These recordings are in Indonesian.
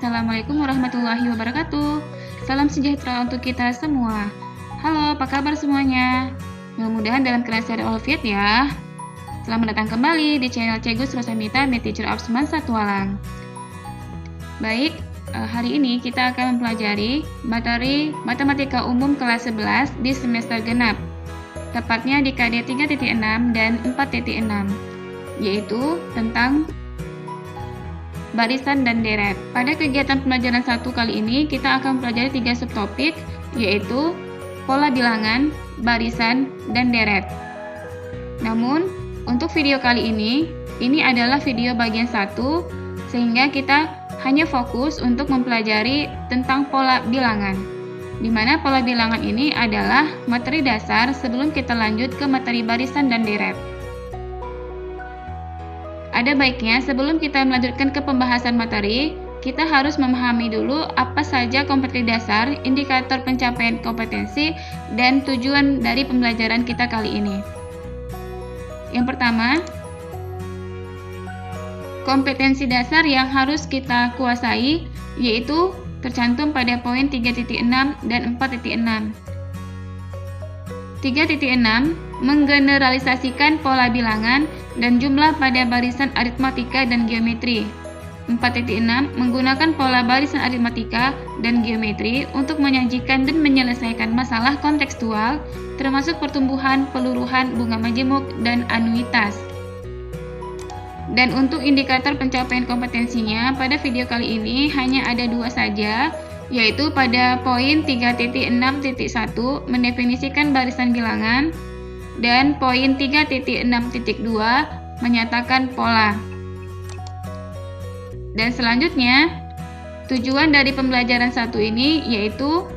Assalamualaikum warahmatullahi wabarakatuh. Salam sejahtera untuk kita semua. Halo, apa kabar semuanya? Mudah-mudahan dalam keadaan walafiat ya. Selamat datang kembali di channel Cegus Rosamita, Math Teacher of Semansa Tualang. Baik, hari ini kita akan mempelajari materi Matematika Umum kelas 11 di semester genap, tepatnya di KD 3.6 dan 4.6, yaitu tentang barisan dan deret. Pada kegiatan pembelajaran 1 kali ini, kita akan mempelajari 3 subtopik, yaitu pola bilangan, barisan, dan deret. Namun, untuk video kali ini adalah video bagian 1, sehingga kita hanya fokus untuk mempelajari tentang pola bilangan, di mana pola bilangan ini adalah materi dasar sebelum kita lanjut ke materi barisan dan deret. Ada baiknya sebelum kita melanjutkan ke pembahasan materi, kita harus memahami dulu apa saja kompetensi dasar, indikator pencapaian kompetensi, dan tujuan dari pembelajaran kita kali ini. Yang pertama, kompetensi dasar yang harus kita kuasai yaitu tercantum pada poin 3.6 dan 4.6. 3.6 menggeneralisasikan pola bilangan dan jumlah pada barisan aritmatika dan geometri. 4.6 menggunakan pola barisan aritmatika dan geometri untuk menyajikan dan menyelesaikan masalah kontekstual, termasuk pertumbuhan, peluruhan, bunga majemuk, dan anuitas. Dan untuk indikator pencapaian kompetensinya, pada video kali ini hanya ada 2 saja, yaitu pada poin 3.6.1 mendefinisikan barisan bilangan, dan poin 3.6.2 menyatakan pola. Dan selanjutnya, tujuan dari pembelajaran 1 ini yaitu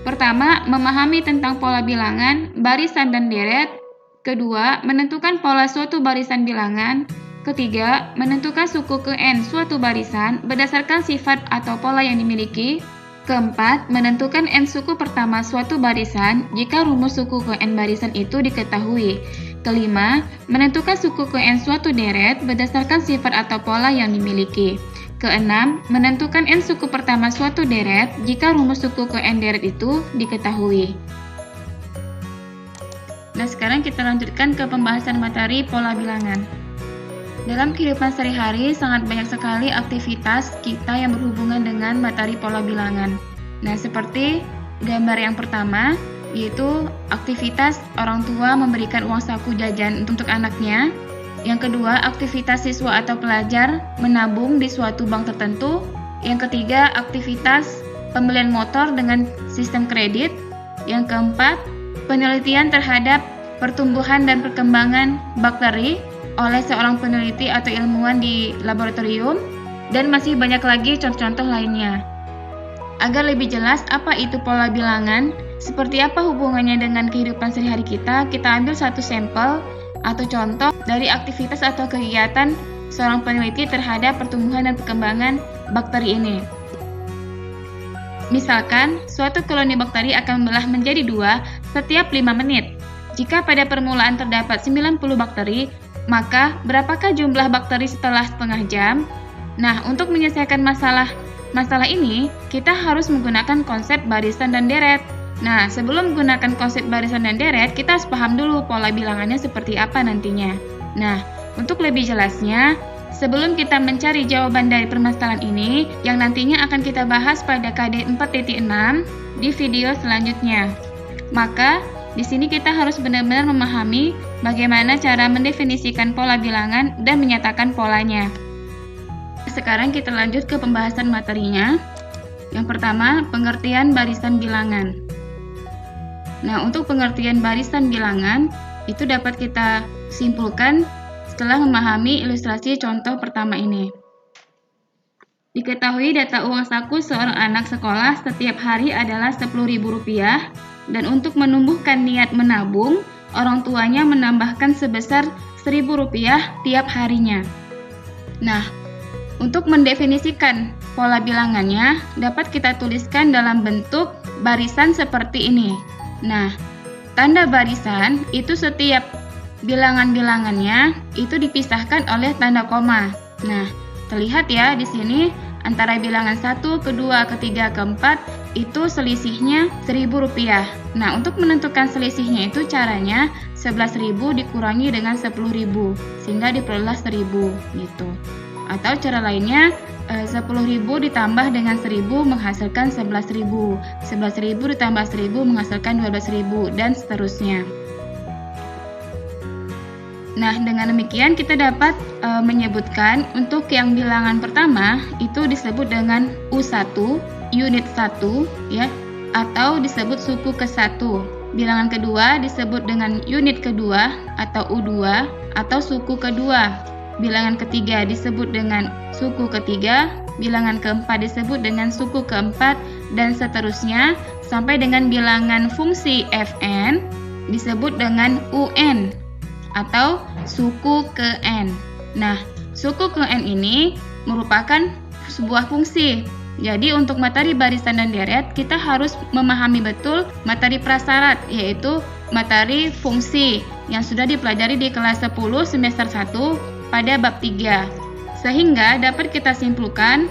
pertama, memahami tentang pola bilangan, barisan, dan deret. Kedua, menentukan pola suatu barisan bilangan. Ketiga, menentukan suku ke N suatu barisan berdasarkan sifat atau pola yang dimiliki. Keempat, menentukan N suku pertama suatu barisan jika rumus suku ke N barisan itu diketahui. Kelima, menentukan suku ke N suatu deret berdasarkan sifat atau pola yang dimiliki. Keenam, menentukan N suku pertama suatu deret jika rumus suku ke N deret itu diketahui. Nah, sekarang kita lanjutkan ke pembahasan materi pola bilangan. Dalam kehidupan sehari-hari, sangat banyak sekali aktivitas kita yang berhubungan dengan materi pola bilangan. Nah, seperti gambar yang pertama, yaitu aktivitas orang tua memberikan uang saku jajan untuk anaknya. Yang kedua, aktivitas siswa atau pelajar menabung di suatu bank tertentu. Yang ketiga, aktivitas pembelian motor dengan sistem kredit. Yang keempat, penelitian terhadap pertumbuhan dan perkembangan bakteri oleh seorang peneliti atau ilmuwan di laboratorium, dan masih banyak lagi contoh-contoh lainnya. Agar lebih jelas apa itu pola bilangan, seperti apa hubungannya dengan kehidupan sehari-hari kita ambil satu sampel atau contoh dari aktivitas atau kegiatan seorang peneliti terhadap pertumbuhan dan perkembangan bakteri ini. Misalkan, suatu koloni bakteri akan membelah menjadi 2 setiap 5 menit. Jika pada permulaan terdapat 90 bakteri, maka berapakah jumlah bakteri setelah setengah jam? Nah, untuk menyelesaikan masalah ini, kita harus menggunakan konsep barisan dan deret. Nah, sebelum menggunakan konsep barisan dan deret, kita harus paham dulu pola bilangannya seperti apa nantinya. Nah, untuk lebih jelasnya, sebelum kita mencari jawaban dari permasalahan ini, yang nantinya akan kita bahas pada KD 4.6 di video selanjutnya. Maka, di sini kita harus benar-benar memahami bagaimana cara mendefinisikan pola bilangan dan menyatakan polanya. Sekarang kita lanjut ke pembahasan materinya. Yang pertama, pengertian barisan bilangan. Nah, untuk pengertian barisan bilangan, itu dapat kita simpulkan setelah memahami ilustrasi contoh pertama ini. Diketahui data uang saku seorang anak sekolah setiap hari adalah Rp10.000, dan untuk menumbuhkan niat menabung, orang tuanya menambahkan sebesar Rp1.000 tiap harinya. Nah, untuk mendefinisikan pola bilangannya, dapat kita tuliskan dalam bentuk barisan seperti ini. Nah, tanda barisan itu setiap bilangan-bilangannya itu dipisahkan oleh tanda koma. Nah, terlihat ya di sini antara bilangan 1, kedua, ketiga, keempat itu selisihnya Rp1.000. Nah, untuk menentukan selisihnya itu caranya 11.000 dikurangi dengan 10.000 sehingga diperoleh 1.000 gitu. Atau cara lainnya 10.000 ditambah dengan 1.000 menghasilkan 11.000. 11.000 ditambah 1.000 menghasilkan 12.000 dan seterusnya. Nah, dengan demikian kita dapat menyebutkan untuk yang bilangan pertama itu disebut dengan U1, unit 1 ya, atau disebut suku ke-1. Bilangan kedua disebut dengan unit kedua atau U2 atau suku kedua. Bilangan ketiga disebut dengan suku ketiga, bilangan keempat disebut dengan suku keempat, dan seterusnya sampai dengan bilangan fungsi Fn disebut dengan UN atau suku ke N. Nah, suku ke N ini merupakan sebuah fungsi. Jadi untuk materi barisan dan deret kita harus memahami betul materi prasyarat, yaitu materi fungsi yang sudah dipelajari di kelas 10 semester 1 pada bab 3. Sehingga dapat kita simpulkan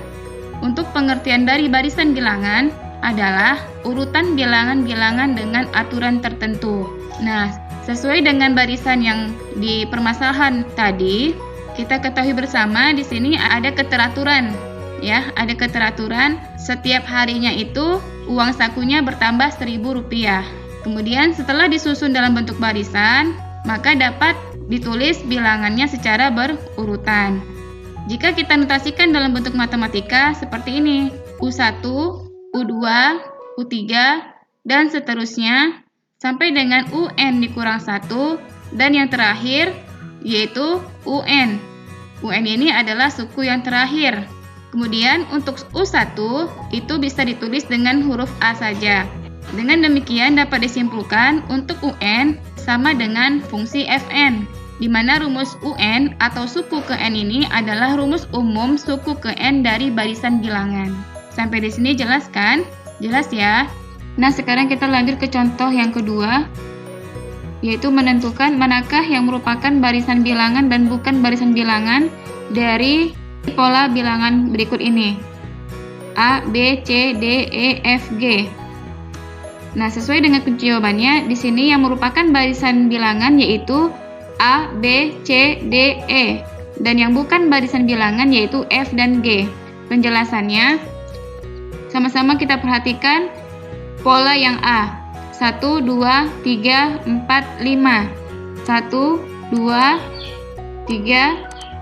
untuk pengertian dari barisan bilangan adalah urutan bilangan-bilangan dengan aturan tertentu. Nah, sesuai dengan barisan yang di permasalahan tadi, kita ketahui bersama di sini ada keteraturan. Ya, ada keteraturan setiap harinya itu uang sakunya bertambah Rp1.000. Kemudian setelah disusun dalam bentuk barisan, maka dapat ditulis bilangannya secara berurutan. Jika kita notasikan dalam bentuk matematika seperti ini, U1, U2, U3, dan seterusnya sampai dengan UN dikurang 1, dan yang terakhir yaitu UN. UN ini adalah suku yang terakhir. Kemudian untuk U1 itu bisa ditulis dengan huruf A saja. Dengan demikian dapat disimpulkan untuk UN sama dengan fungsi Fn, di mana rumus UN atau suku ke N ini adalah rumus umum suku ke N dari barisan bilangan. Sampai di sini jelas kan? Jelas ya? Nah, sekarang kita lanjut ke contoh yang kedua, yaitu menentukan manakah yang merupakan barisan bilangan dan bukan barisan bilangan dari pola bilangan berikut ini. A, B, C, D, E, F, G. Nah, sesuai dengan kunci jawabannya, di sini yang merupakan barisan bilangan yaitu A, B, C, D, E. Dan yang bukan barisan bilangan yaitu F dan G. Penjelasannya, sama-sama kita perhatikan pola yang A. 1, 2, 3, 4, 5. 1, 2, 3,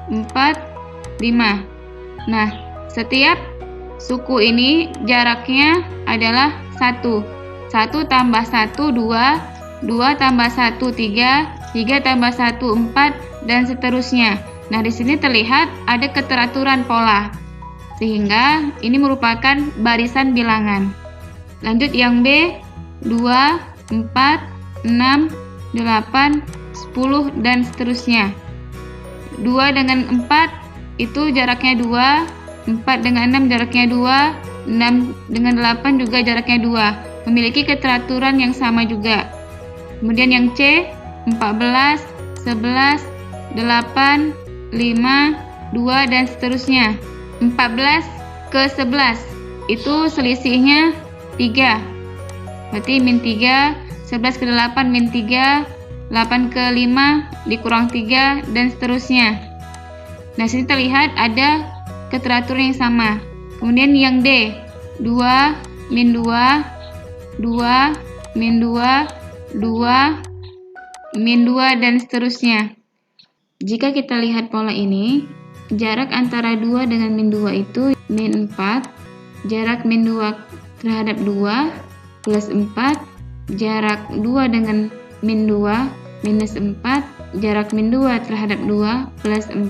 4, 5. Nah, setiap suku ini jaraknya adalah 1. 1 tambah 1, 2. 2 tambah 1, 3. 3 tambah 1, 4. Dan seterusnya. Nah, di sini terlihat ada keteraturan pola. Sehingga ini merupakan barisan bilangan. Lanjut yang B. 2, 4, 6, 8, 10, dan seterusnya. 2 dengan 4 itu jaraknya 2, 4 dengan 6 jaraknya 2, 6 dengan 8 juga jaraknya 2. Memiliki keteraturan yang sama juga. Kemudian yang C, 14, 11, 8, 5, 2, dan seterusnya. 14 ke 11 itu selisihnya 3. Berarti min 3, 11 ke 8 min 3, 8 ke 5 dikurang 3, dan seterusnya. Nah, sini terlihat ada keteraturan yang sama. Kemudian yang D, 2, min 2, 2, min 2, 2, min 2, dan seterusnya. Jika kita lihat pola ini, jarak antara 2 dengan min 2 itu min 4, jarak min 2 terhadap 2 plus 4, jarak 2 dengan min 2 minus 4, jarak min 2 terhadap 2 plus 4,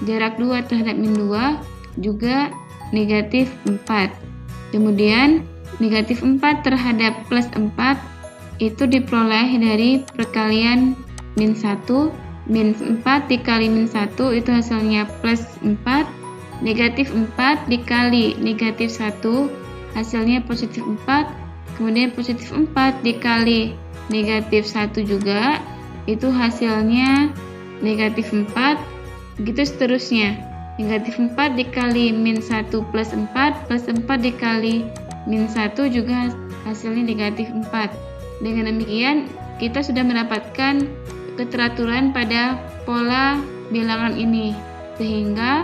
jarak 2 terhadap min 2 juga negatif 4. Kemudian negatif 4 terhadap plus 4 itu diperoleh dari perkalian min 1. Min 4 dikali min 1 itu hasilnya plus 4. Negatif 4 dikali negatif 1 hasilnya positif 4. Kemudian positif 4 dikali negatif 1 juga itu hasilnya negatif 4. Begitu seterusnya Negatif 4 dikali min 1 plus 4 dikali min 1 juga hasilnya negatif 4. Dengan demikian, kita sudah mendapatkan keteraturan pada pola bilangan ini, sehingga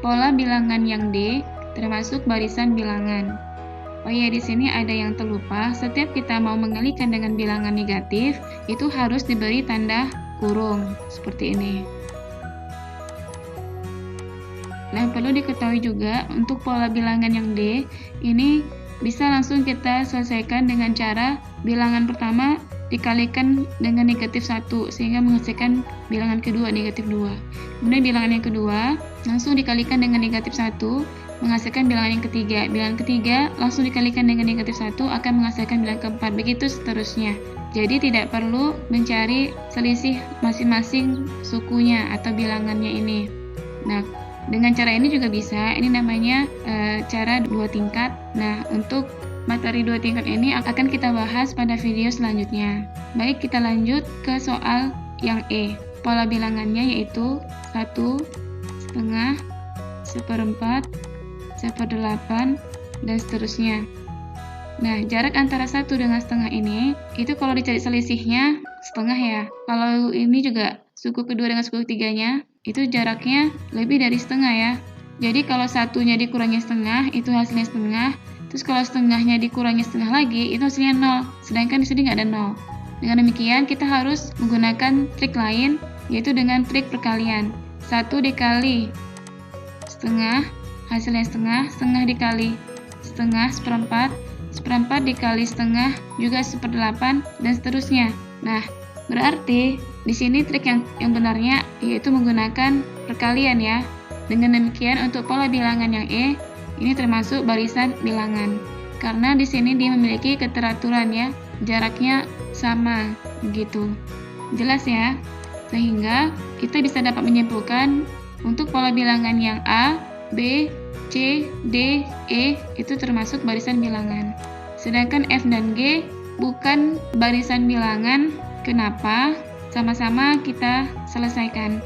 pola bilangan yang D termasuk barisan bilangan. Oh iya, di sini ada yang terlupa. Setiap kita mau mengalikan dengan bilangan negatif, itu harus diberi tanda kurung seperti ini. Nah, perlu diketahui juga untuk pola bilangan yang D, ini bisa langsung kita selesaikan dengan cara bilangan pertama dikalikan dengan negatif 1 sehingga menghasilkan bilangan kedua negatif 2. Kemudian bilangan yang kedua langsung dikalikan dengan negatif 1 menghasilkan bilangan yang ketiga. Bilangan ketiga langsung dikalikan dengan negatif 1 akan menghasilkan bilangan keempat, begitu seterusnya. Jadi tidak perlu mencari selisih masing-masing sukunya atau bilangannya ini. Nah, dengan cara ini juga bisa, ini namanya cara 2 tingkat. Nah, untuk materi 2 tingkat ini akan kita bahas pada video selanjutnya. Baik, kita lanjut ke soal yang E. Pola bilangannya yaitu 1, setengah, 1/4, 1/8, dan seterusnya. Nah, jarak antara 1 dengan setengah ini, itu kalau dicari selisihnya setengah ya. Kalau ini juga suku kedua dengan suku ketiganya, itu jaraknya lebih dari setengah ya. Jadi kalau satunya dikurangi setengah, itu hasilnya setengah. Terus kalau setengahnya dikurangi setengah lagi, itu hasilnya 0. Sedangkan di sini nggak ada 0. Dengan demikian, kita harus menggunakan trik lain, yaitu dengan trik perkalian. 1 dikali setengah, hasilnya setengah, setengah dikali setengah, 1/4 dikali setengah juga 1/8, dan seterusnya. Nah, berarti di sini trik yang benarnya yaitu menggunakan perkalian ya. Dengan demikian untuk pola bilangan yang E ini termasuk barisan bilangan. Karena di sini dia memiliki keteraturan ya, jaraknya sama begitu. Jelas ya? Sehingga kita bisa dapat menyimpulkan untuk pola bilangan yang A, B, C, D, E itu termasuk barisan bilangan. Sedangkan F dan G bukan barisan bilangan. Kenapa? Sama-sama kita selesaikan.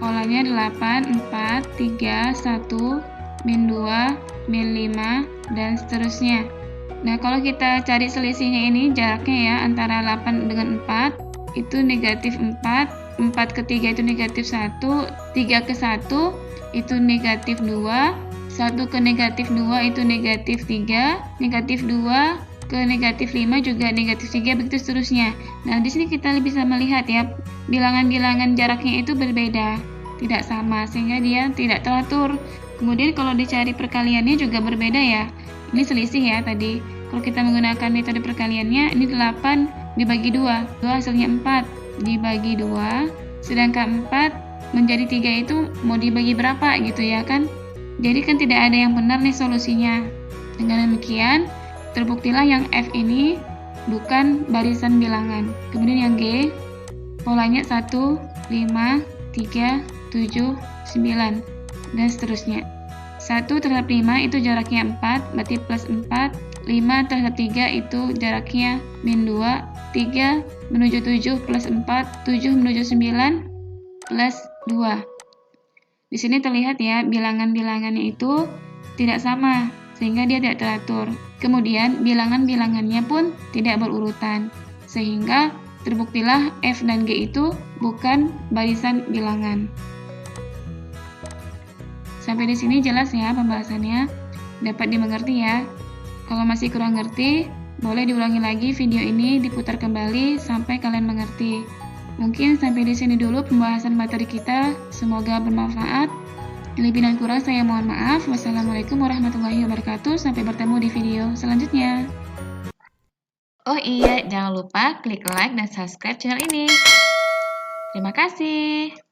Polanya 8, 4, 3, 1, min 2, min 5, dan seterusnya. Nah, kalau kita cari selisihnya ini jaraknya ya antara 8 dengan 4 itu negatif 4, 4 ke 3 itu negatif 1, 3 ke 1 itu negatif 2, 1 ke negatif 2 itu negatif 3, negatif 2 ke negatif 5 juga negatif 3, begitu seterusnya. Nah, di sini kita bisa melihat ya, bilangan-bilangan jaraknya itu berbeda, tidak sama, sehingga dia tidak teratur. Kemudian kalau dicari perkaliannya juga berbeda ya. Ini selisih ya tadi. Kalau kita menggunakan metode perkaliannya, ini 8 dibagi 2, hasilnya 4 dibagi 2, sedangkan 4 menjadi 3 itu mau dibagi berapa gitu ya kan. Jadi kan tidak ada yang benar nih solusinya. Dengan demikian, terbuktilah yang F ini bukan barisan bilangan. Kemudian yang G, polanya 1, 5, 3, 7, 9, dan seterusnya. 1/5 itu jaraknya 4, berarti plus 4. 5/3 itu jaraknya min 2. 3 menuju 7 plus 4. 7 menuju 9 plus 2. Di sini terlihat ya, bilangan-bilangannya itu tidak sama, sehingga dia tidak teratur. Kemudian bilangan-bilangannya pun tidak berurutan, sehingga terbuktilah F dan G itu bukan barisan bilangan. Sampai di sini jelas ya pembahasannya, dapat dimengerti ya. Kalau masih kurang ngerti, boleh diulangi lagi video ini, diputar kembali sampai kalian mengerti. Mungkin sampai di sini dulu pembahasan materi kita, semoga bermanfaat. Lebih dan kurang saya mohon maaf. Wassalamualaikum warahmatullahi wabarakatuh. Sampai bertemu di video selanjutnya. Oh iya, jangan lupa klik like dan subscribe channel ini. Terima kasih.